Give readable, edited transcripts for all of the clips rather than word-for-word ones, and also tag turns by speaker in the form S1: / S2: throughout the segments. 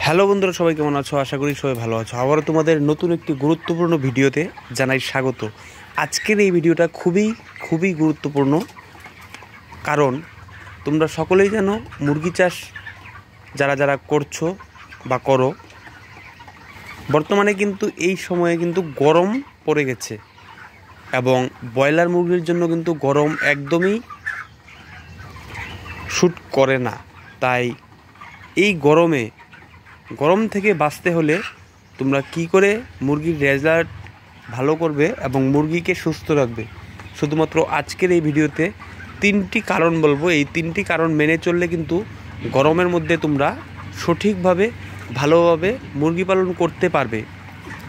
S1: Hello বন্ধুরা, সবাই কেমন আছো? আশা করি সবাই ভালো আছো। আবারও তোমাদের নতুন একটি গুরুত্বপূর্ণ ভিডিওতে জানাই স্বাগত। আজকের এই ভিডিওটা খুবই গুরুত্বপূর্ণ, কারণ তোমরা সকলেই জানো মুরগি চাষ যারা করছো বা করো, বর্তমানে কিন্তু এই সময়ে কিন্তু গরম পড়ে গেছে এবং ব্রয়লার মুরগির জন্য কিন্তু গরম একদমই শ্যুট করে না। তাই এই গরম থেকে বাঁচতে হলে তোমরা কি করে মুরগির রেজাল্ট ভালো করবে এবং মুরগিকে সুস্থ রাখবে, শুধুমাত্র আজকের এই ভিডিওতে 3টি কারণ বলবো। এই 3টি কারণ মেনে চললে কিন্তু গরমের মধ্যে তোমরা সঠিকভাবে ভালোভাবে মুরগি পালন করতে পারবে।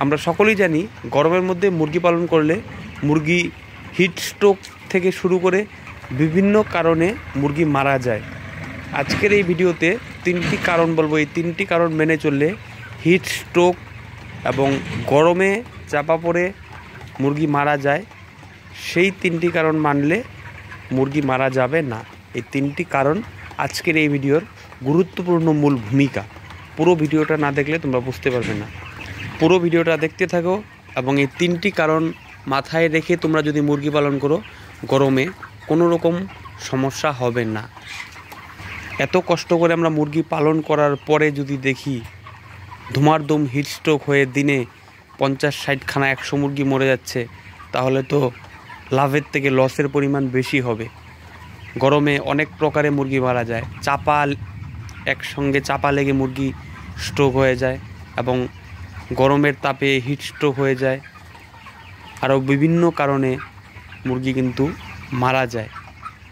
S1: আমরা সকলেই জানি গরমের মধ্যে মুরগি পালন করলে মুরগি হিট স্ট্রোক থেকে শুরু করে বিভিন্ন কারণে মুরগি মারা যায়। আজকের এই ভিডিওতে 3টি কারণ বলবো। এই 3টি কারণ মেনে চললে হিট স্ট্রোক এবং গরমে চাপা পড়ে মুরগি মারা যায়, সেই 3টি কারণ মানলে মুরগি মারা যাবে না। এই 3টি কারণ আজকের এই ভিডিওর গুরুত্বপূর্ণ মূল ভূমিকা। পুরো ভিডিওটা না দেখলে তোমরা বুঝতে পারবে না। পুরো ভিডিওটা দেখতে থাকো এবং এই 3টি কারণ মাথায় রেখে তোমরা যদি মুরগি পালন করো, গরমে কোনো রকম সমস্যা হবে না। এত কষ্ট করে আমরা মুরগি পালন করার পরে যদি দেখি ধুমারধুম হিটস্ট্রোক হয়ে দিনে 50-60 খানা 100 মুরগি মরে যাচ্ছে, তাহলে তো লাভের থেকে লসের পরিমাণ বেশি হবে। গরমে অনেক প্রকারে মুরগি মারা যায়, একসঙ্গে চাপা লেগে মুরগি স্ট্রোক হয়ে যায় এবং গরমের তাপে হিটস্ট্রোক হয়ে যায়, আরও বিভিন্ন কারণে মুরগি কিন্তু মারা যায়।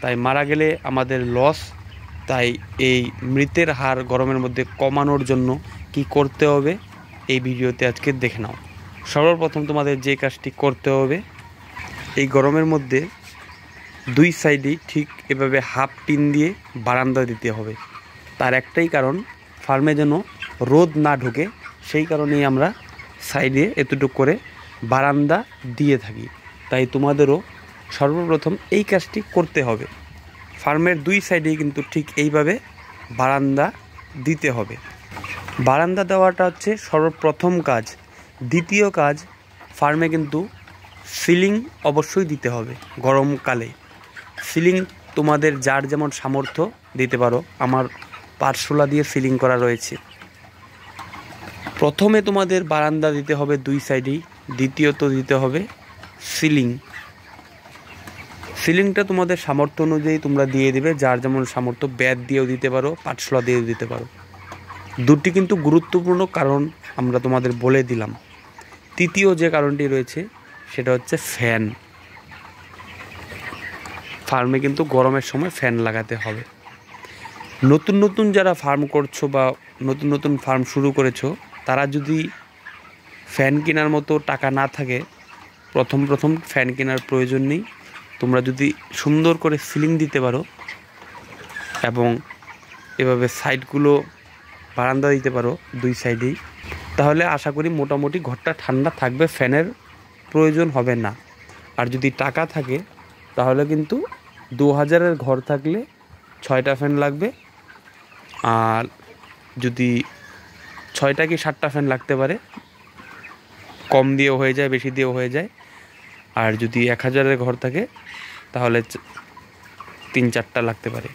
S1: তাই মারা গেলে আমাদের লস। তাই এই মৃতের হার গরমের মধ্যে কমানোর জন্য কি করতে হবে এই ভিডিওতে আজকে দেখে নাও। সর্বপ্রথম তোমাদের যে কাজটি করতে হবে, এই গরমের মধ্যে 2 সাইডেই ঠিক এভাবে হাফ টিন দিয়ে বারান্দা দিতে হবে। তার একটাই কারণ, ফার্মে যেন রোদ না ঢোকে, সেই কারণেই আমরা সাইডে এতটুকু করে বারান্দা দিয়ে থাকি। তাই তোমাদেরও সর্বপ্রথম এই কাজটি করতে হবে। ফার্মের 2 সাইডেই কিন্তু ঠিক এইভাবে বারান্দা দিতে হবে। বারান্দা দেওয়াটা হচ্ছে সর্বপ্রথম কাজ। দ্বিতীয় কাজ, ফার্মে কিন্তু সিলিং অবশ্যই দিতে হবে। গরমকালে সিলিং তোমাদের যার যেমন সামর্থ্য দিতে পারো। আমার পারশোলা দিয়ে সিলিং করা রয়েছে। প্রথমে তোমাদের বারান্দা দিতে হবে 2 সাইডেই, দ্বিতীয়ত দিতে হবে সিলিং। সিলিংটা তোমাদের সামর্থ্য অনুযায়ী তোমরা দিয়ে দেবে, যার যেমন সামর্থ্য। ব্যাট দিয়েও দিতে পারো, পাটশোলা দিয়েও দিতে পারো। 2টি কিন্তু গুরুত্বপূর্ণ কারণ আমরা তোমাদের বলে দিলাম। তৃতীয় যে কারণটি রয়েছে সেটা হচ্ছে ফ্যান। ফার্মে কিন্তু গরমের সময় ফ্যান লাগাতে হবে। নতুন যারা ফার্ম করছো বা নতুন ফার্ম শুরু করেছো, তারা যদি ফ্যান কেনার মতো টাকা না থাকে, প্রথম ফ্যান কেনার প্রয়োজন নেই। তোমরা যদি সুন্দর করে সিলিং দিতে পারো এবং এভাবে সাইডগুলো বারান্দা দিতে পারো 2 সাইডেই, তাহলে আশা করি মোটামুটি ঘরটা ঠান্ডা থাকবে, ফ্যানের প্রয়োজন হবে না। আর যদি টাকা থাকে তাহলে কিন্তু 2000-এর ঘর থাকলে 6টা ফ্যান লাগবে। আর যদি 6টা কি 7টা ফ্যান লাগতে পারে, কম দিয়েও হয়ে যায়, বেশি দিয়েও হয়ে যায়। আর যদি 1000-এর ঘর থাকে তাহলে 3-4টা লাগতে পারে।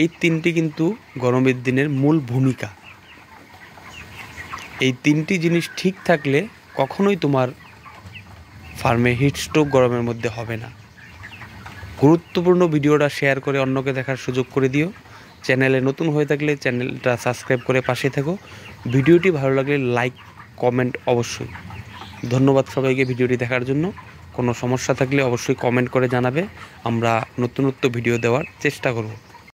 S1: এই 3টি কিন্তু গরমের দিনের মূল ভূমিকা। এই 3টি জিনিস ঠিক থাকলে কখনোই তোমার ফার্মে হিটস্ট্রোক গরমের মধ্যে হবে না। গুরুত্বপূর্ণ ভিডিওটা শেয়ার করে অন্যকে দেখার সুযোগ করে দিও। চ্যানেলে নতুন হয়ে থাকলে চ্যানেলটা সাবস্ক্রাইব করে পাশে থাকো। ভিডিওটি ভালো লাগলে লাইক কমেন্ট অবশ্যই। ধন্যবাদ সবাইকে ভিডিওটি দেখার জন্য। কোনো সমস্যা থাকলে অবশ্যই কমেন্ট করে জানাবে, আমরা নতুনত্ব ভিডিও দেওয়ার চেষ্টা করব।